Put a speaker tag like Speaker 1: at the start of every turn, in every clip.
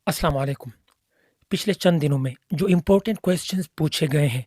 Speaker 1: अस्सलाम वालेकुम। पिछले चंद दिनों में जो इम्पोर्टेंट क्वेश्चंस पूछे गए हैं,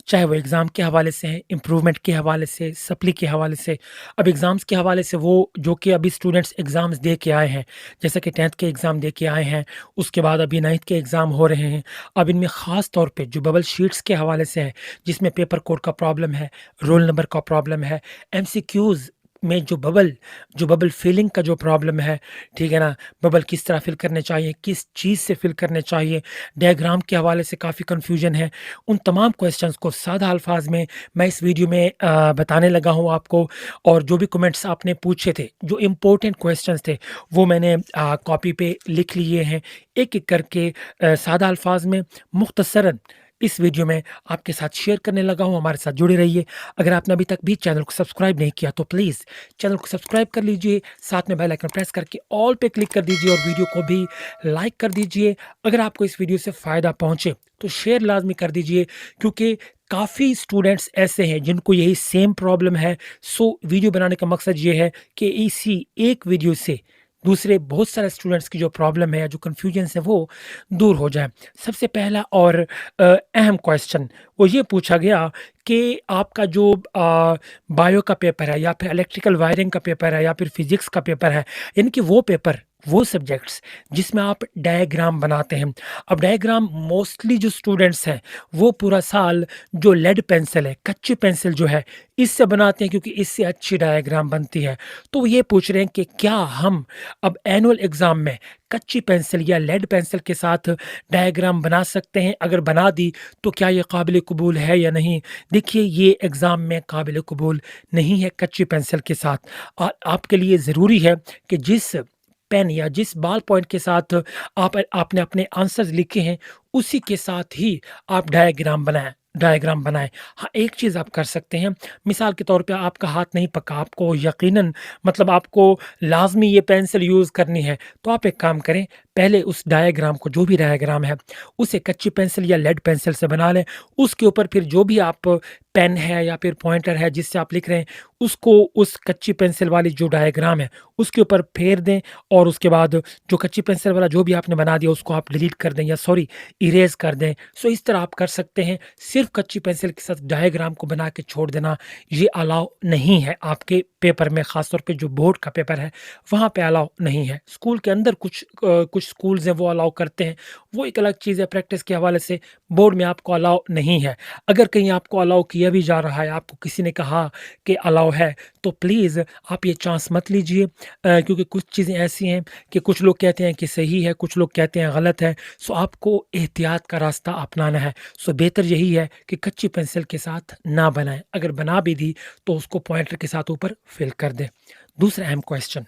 Speaker 1: चाहे वो एग्ज़ाम के हवाले से हैं, इम्प्रूवमेंट के हवाले से, सप्ली के हवाले से, अब एग्ज़ाम्स के हवाले से वो जो कि अभी स्टूडेंट्स एग्ज़ाम्स दे के आए हैं, जैसे कि 10th के एग्ज़ाम दे के आए हैं, उसके बाद अभी 9th के एग्ज़ाम हो रहे हैं। अब इनमें ख़ास तौर पे जो बबल शीट्स के हवाले से है, जिसमें पेपर कोड का प्रॉब्लम है, रोल नंबर का प्रॉब्लम है, एमसीक्यूज़ में जो बबल फिलिंग का जो प्रॉब्लम है, ठीक है ना? बबल किस तरह फिल करने चाहिए, किस चीज़ से फिल करने चाहिए, डायग्राम के हवाले से काफ़ी कन्फ्यूजन है। उन तमाम क्वेश्चंस को सादा अल्फाज में मैं इस वीडियो में बताने लगा हूँ आपको। और जो भी कमेंट्स आपने पूछे थे, जो इम्पोर्टेंट क्वेश्चंस थे, वो मैंने कॉपी पे लिख लिए हैं, एक एक करके सादा अल्फाज में मुख्तसरन इस वीडियो में आपके साथ शेयर करने लगा हूँ। हमारे साथ जुड़े रहिए। अगर आपने अभी तक भी चैनल को सब्सक्राइब नहीं किया तो प्लीज़ चैनल को सब्सक्राइब कर लीजिए, साथ में बेल आइकन प्रेस करके ऑल पे क्लिक कर दीजिए और वीडियो को भी लाइक कर दीजिए। अगर आपको इस वीडियो से फ़ायदा पहुँचे तो शेयर लाज़मी कर दीजिए, क्योंकि काफ़ी स्टूडेंट्स ऐसे हैं जिनको यही सेम प्रॉब्लम है। सो वीडियो बनाने का मकसद ये है कि इसी एक वीडियो से दूसरे बहुत सारे स्टूडेंट्स की जो प्रॉब्लम है या जो कन्फ्यूजन्स है वो दूर हो जाए। सबसे पहला और अहम क्वेश्चन वो ये पूछा गया कि आपका जो बायो का पेपर है या फिर इलेक्ट्रिकल वायरिंग का पेपर है या फिर फिजिक्स का पेपर है, यानी कि वो पेपर, वो सब्जेक्ट्स जिसमें आप डायग्राम बनाते हैं। अब डायग्राम मोस्टली जो स्टूडेंट्स हैं वो पूरा साल जो लेड पेंसिल है, कच्ची पेंसिल जो है, इससे बनाते हैं, क्योंकि इससे अच्छी डायग्राम बनती है। तो वो ये पूछ रहे हैं कि क्या हम अब एनुअल एग्ज़ाम में कच्ची पेंसिल या लेड पेंसिल के साथ डायग्राम बना सकते हैं? अगर बना दी तो क्या ये काबिल कबूल है या नहीं? देखिए, ये एग्ज़ाम में काबिल कबूल नहीं है कच्ची पेंसिल के साथ। और आपके लिए ज़रूरी है कि जिस पेन या जिस बॉल पॉइंट के साथ आपने अपने आंसर्स लिखे हैं, उसी के साथ ही आप डायग्राम बनाएँ। हाँ, एक चीज़ आप कर सकते हैं, मिसाल के तौर पे आपका हाथ नहीं पका, आपको यकीनन मतलब आपको लाज़मी ये पेंसिल यूज़ करनी है, तो आप एक काम करें, पहले उस डायग्राम को, जो भी डायग्राम है, उसे कच्ची पेंसिल या लेड पेंसिल से बना लें। उसके ऊपर फिर जो भी आप पेन है या फिर पॉइंटर है जिससे आप लिख रहे हैं, उसको उस कच्ची पेंसिल वाली जो डायग्राम है, उसके ऊपर फेर दें। और उसके बाद जो कच्ची पेंसिल वाला जो भी आपने बना दिया, उसको आप डिलीट कर दें या सॉरी इरेज़ कर दें। सो इस तरह आप कर सकते हैं। सिर्फ़ कच्ची पेंसिल के साथ डायग्राम को बना के छोड़ देना, ये अलाउ नहीं है आपके पेपर में, ख़ास तौर पे जो बोर्ड का पेपर है, वहाँ पे अलाउ नहीं है। स्कूल के अंदर कुछ स्कूल्स हैं वो अलाउ करते हैं, वो एक अलग चीज़ है, प्रैक्टिस के हवाले से। बोर्ड में आपको अलाउ नहीं है। अगर कहीं आपको अलाउ किया भी जा रहा है, आपको किसी ने कहा कि अलाउ है, तो प्लीज़ आप ये चांस मत लीजिए, क्योंकि कुछ चीज़ें ऐसी हैं कि कुछ लोग कहते हैं कि सही है, कुछ लोग कहते हैं गलत है। सो आपको एहतियात का रास्ता अपनाना है। सो बेहतर यही है कि कच्ची पेंसिल के साथ ना बनाएँ। अगर बना भी दी तो उसको पॉइंटर के साथ ऊपर फिल कर दें। दूसरा अहम क्वेश्चन,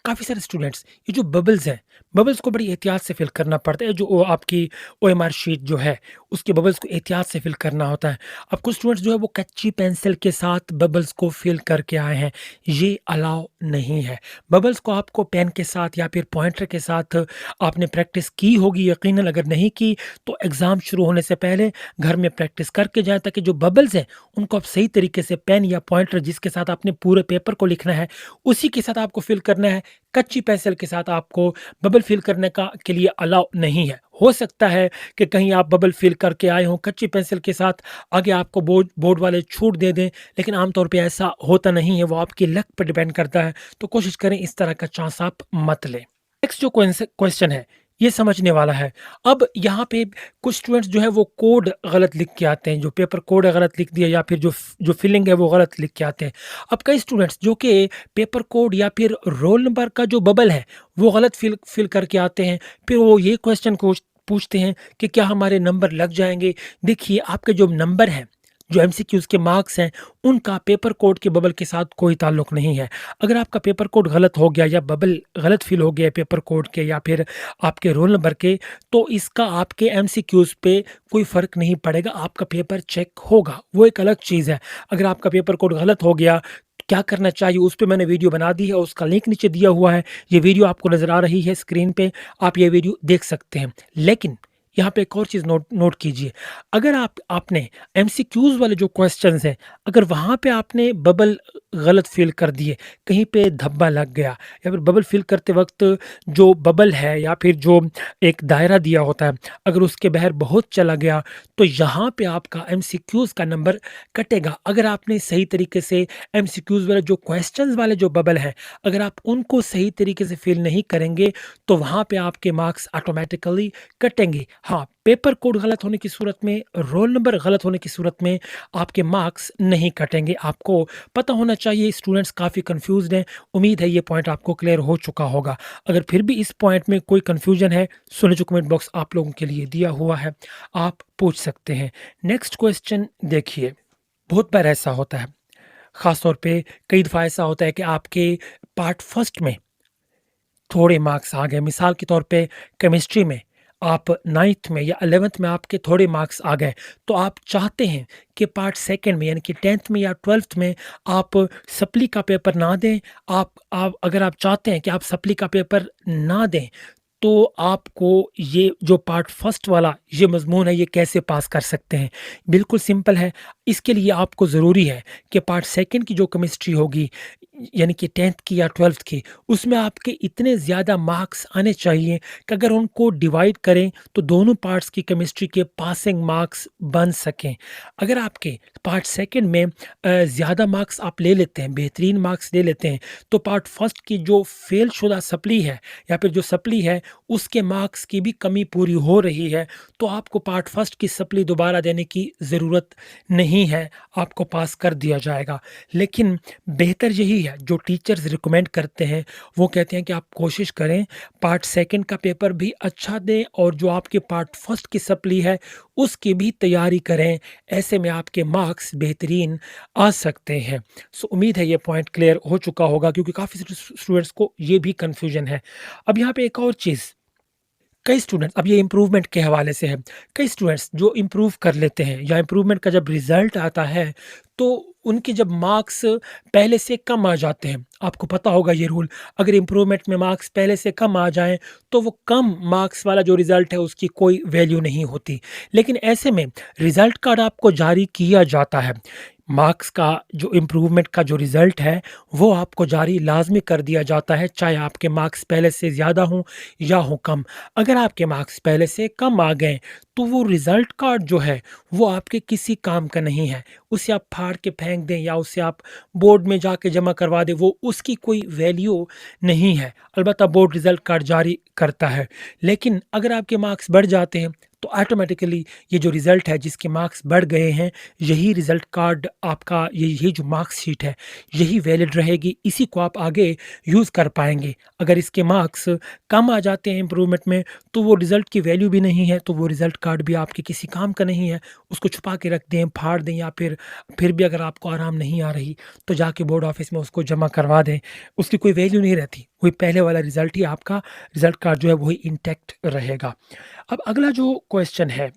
Speaker 1: काफ़ी सारे स्टूडेंट्स ये जो बबल्स हैं, बबल्स को बड़ी एहतियात से फिल करना पड़ता है। जो वो आपकी ओएमआर शीट जो है, उसके बबल्स को एहतियात से फिल करना होता है। अब कुछ स्टूडेंट्स जो है वो कच्ची पेंसिल के साथ बबल्स को फिल करके आए हैं, ये अलाउ नहीं है। बबल्स को आपको पेन के साथ या फिर पॉइंटर के साथ आपने प्रैक्टिस की होगी यकीनन। अगर नहीं की तो एग्ज़ाम शुरू होने से पहले घर में प्रैक्टिस करके जाएँ, ताकि जो बबल्स हैं उनको आप सही तरीके से पेन या पॉइंटर जिसके साथ आपने पूरे पेपर को लिखना है, उसी के साथ आपको फिल करना है। कच्ची पेंसिल के साथ आपको बबल फिल करने का के लिए अलाउ नहीं है। हो सकता है कि कहीं आप बबल फिल करके आए हों कच्ची पेंसिल के साथ, आगे आपको बोर्ड बोर्ड वाले छूट दे दें, लेकिन आमतौर पे ऐसा होता नहीं है, वो आपकी लक पर डिपेंड करता है। तो कोशिश करें इस तरह का चांस आप मत लें। नेक्स्ट जो क्वेश्चन है, ये समझने वाला है। अब यहाँ पे कुछ स्टूडेंट्स जो है वो कोड गलत लिख के आते हैं, जो पेपर कोड है गलत लिख दिया, या फिर जो फिलिंग है वो गलत लिख के आते हैं। अब कई स्टूडेंट्स जो कि पेपर कोड या फिर रोल नंबर का जो बबल है वो गलत फिल करके आते हैं। फिर वो ये क्वेश्चन पूछते हैं कि क्या हमारे नंबर लग जाएँगे? देखिए, आपके जो नंबर हैं, जो एमसीक्यूज़ के मार्क्स हैं, उनका पेपर कोड के बबल के साथ कोई ताल्लुक नहीं है। अगर आपका पेपर कोड गलत हो गया या बबल गलत फिल हो गया पेपर कोड के या फिर आपके रोल नंबर के, तो इसका आपके एमसीक्यूज़ पे कोई फ़र्क नहीं पड़ेगा, आपका पेपर चेक होगा, वो एक अलग चीज़ है। अगर आपका पेपर कोड गलत हो गया, क्या करना चाहिए, उस पे मैंने वीडियो बना दी है, उसका लिंक नीचे दिया हुआ है। ये वीडियो आपको नज़र आ रही है स्क्रीन पे, आप ये वीडियो देख सकते हैं। लेकिन यहाँ पे एक और चीज़ नोट नोट कीजिए, अगर आपने एमसीक्यूज़ वाले जो क्वेश्चंस हैं, अगर वहाँ पे आपने बबल गलत फ़िल कर दिए, कहीं पे धब्बा लग गया या फिर बबल फ़िल करते वक़्त जो बबल है या फिर जो एक दायरा दिया होता है, अगर उसके बाहर बहुत चला गया, तो यहाँ पे आपका एमसीक्यूज़ का नंबर कटेगा। अगर आपने सही तरीके से एमसीक्यूज़ वाले जो क्वेश्चंस वाले जो बबल हैं, अगर आप उनको सही तरीके से फ़िल नहीं करेंगे, तो वहाँ पे आपके मार्क्स ऑटोमैटिकली कटेंगे। हाँ, पेपर कोड गलत होने की सूरत में, रोल नंबर गलत होने की सूरत में आपके मार्क्स नहीं कटेंगे। आपको पता होना चाहिए, स्टूडेंट्स काफ़ी कन्फ्यूज़्ड हैं। उम्मीद है ये पॉइंट आपको क्लियर हो चुका होगा। अगर फिर भी इस पॉइंट में कोई कन्फ्यूजन है, सो नीचे कमेंट बॉक्स आप लोगों के लिए दिया हुआ है, आप पूछ सकते हैं। नेक्स्ट क्वेश्चन देखिए, बहुत बार ऐसा होता है, ख़ास तौर पे कई दफ़ा ऐसा होता है कि आपके पार्ट फर्स्ट में थोड़े मार्क्स आ गए। मिसाल के तौर पे केमिस्ट्री में आप 9th में या 11th में आपके थोड़े मार्क्स आ गए, तो आप चाहते हैं कि पार्ट सेकंड में यानी कि 10th में या 12th में आप सप्ली का पेपर ना दें। आप अगर आप चाहते हैं कि आप सप्ली का पेपर ना दें, तो आपको ये जो पार्ट फर्स्ट वाला ये मज़मून है, ये कैसे पास कर सकते हैं? बिल्कुल सिंपल है। इसके लिए आपको ज़रूरी है कि पार्ट सेकंड की जो केमिस्ट्री होगी, यानी कि 10th की या 12th की, उसमें आपके इतने ज़्यादा मार्क्स आने चाहिए कि अगर उनको डिवाइड करें तो दोनों पार्ट्स की केमिस्ट्री के पासिंग मार्क्स बन सकें। अगर आपके पार्ट सेकंड में ज़्यादा मार्क्स आप ले लेते हैं, बेहतरीन मार्क्स ले लेते हैं, तो पार्ट फर्स्ट की जो फ़ेल शुदा सप्ली है या फिर जो सप्ली है, उसके मार्क्स की भी कमी पूरी हो रही है, तो आपको पार्ट फर्स्ट की सप्ली दोबारा देने की ज़रूरत नहीं है, आपको पास कर दिया जाएगा। लेकिन बेहतर यही है, जो टीचर्स रिकमेंड करते हैं, वो कहते हैं कि आप कोशिश करें पार्ट सेकंड का पेपर भी अच्छा दें और जो आपके पार्ट फर्स्ट की सप्ली है, उसकी भी तैयारी करें। ऐसे में आपके मार्क्स बेहतरीन आ सकते हैं। सो उम्मीद है ये पॉइंट क्लियर हो चुका होगा, क्योंकि काफ़ी स्टूडेंट्स को ये भी कन्फ्यूजन है। अब यहाँ पे एक और चीज़, कई स्टूडेंट्स, अब ये इम्प्रूवमेंट के हवाले से है, कई स्टूडेंट्स जो इम्प्रूव कर लेते हैं या इम्प्रूवमेंट का जब रिज़ल्ट आता है, तो उनके जब मार्क्स पहले से कम आ जाते हैं, आपको पता होगा ये रूल, अगर इम्प्रूवमेंट में मार्क्स पहले से कम आ जाएँ, तो वो कम मार्क्स वाला जो रिज़ल्ट है उसकी कोई वैल्यू नहीं होती। लेकिन ऐसे में रिज़ल्ट कार्ड आपको जारी किया जाता है। मार्क्स का जो इम्प्रूवमेंट का जो रिज़ल्ट है, वो आपको जारी लाज़मी कर दिया जाता है, चाहे आपके मार्क्स पहले से ज़्यादा हों या हों कम। अगर आपके मार्क्स पहले से कम आ गए, तो वो रिज़ल्ट कार्ड जो है, वो आपके किसी काम का नहीं है। उसे आप फाड़ के फेंक दें या उसे आप बोर्ड में जाके जमा करवा दें, वो उसकी कोई वैल्यू नहीं है। अलबत्ता बोर्ड रिज़ल्ट कार्ड जारी करता है। लेकिन अगर आपके मार्क्स बढ़ जाते हैं, तो ऑटोमेटिकली ये जो रिज़ल्ट है, जिसके मार्क्स बढ़ गए हैं, यही रिज़ल्ट कार्ड आपका, यही जो मार्क्सशीट है, यही वैलिड रहेगी। इसी को आप आगे यूज़ कर पाएँगे। अगर इसके मार्क्स कम आ जाते हैं इम्प्रूवमेंट में, तो वो रिज़ल्ट की वैल्यू भी नहीं है, तो वो रिज़ल्ट कार्ड भी आपके किसी काम का नहीं है। उसको छुपा के रख दें, फाड़ दें, या फिर भी अगर आपको आराम नहीं आ रही, तो जाके बोर्ड ऑफिस में उसको जमा करवा दें। उसकी कोई वैल्यू नहीं रहती। वही पहले वाला रिज़ल्ट ही आपका रिज़ल्ट कार्ड जो है वही इंटैक्ट रहेगा। अब अगला जो क्वेश्चन है,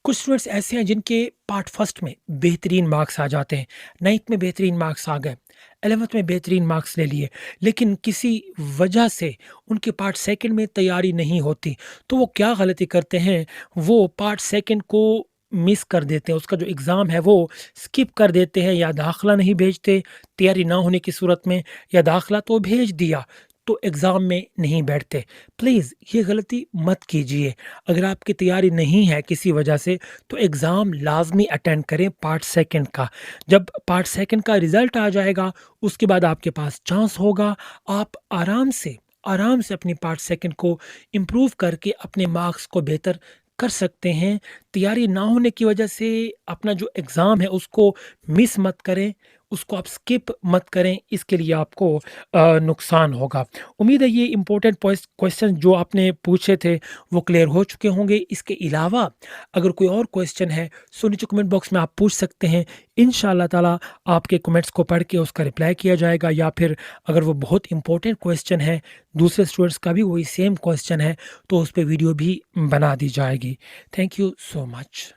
Speaker 1: कुछ स्टूडेंट्स ऐसे हैं जिनके पार्ट फर्स्ट में बेहतरीन मार्क्स आ जाते हैं, 9th में बेहतरीन मार्क्स आ गए, 11th में बेहतरीन मार्क्स ले लिए, लेकिन किसी वजह से उनके पार्ट सेकंड में तैयारी नहीं होती, तो वो क्या गलती करते हैं, वो पार्ट सेकंड को मिस कर देते हैं, उसका जो एग्ज़ाम है वो स्किप कर देते हैं, या दाखिला नहीं भेजते तैयारी ना होने की सूरत में, या दाखिला तो भेज दिया तो एग्ज़ाम में नहीं बैठते। प्लीज़ ये गलती मत कीजिए। अगर आपकी तैयारी नहीं है किसी वजह से, तो एग्ज़ाम लाज़मी अटेंड करें पार्ट सेकंड का। जब पार्ट सेकंड का रिज़ल्ट आ जाएगा, उसके बाद आपके पास चांस होगा, आप आराम से अपनी पार्ट सेकंड को इम्प्रूव करके अपने मार्क्स को बेहतर कर सकते हैं। तैयारी ना होने की वजह से अपना जो एग्ज़ाम है उसको मिस मत करें, उसको आप स्किप मत करें, इसके लिए आपको नुकसान होगा। उम्मीद है ये इम्पोर्टेंट क्वेश्चन जो आपने पूछे थे वो क्लियर हो चुके होंगे। इसके अलावा अगर कोई और क्वेश्चन है, सो नीचे कमेंट बॉक्स में आप पूछ सकते हैं। इंशाअल्लाह ताला आपके कमेंट्स को पढ़ के उसका रिप्लाई किया जाएगा, या फिर अगर वो बहुत इम्पोर्टेंट क्वेश्चन है, दूसरे स्टूडेंट्स का भी वही सेम क्वेश्चन है, तो उस पे वीडियो भी बना दी जाएगी। Thank you so much.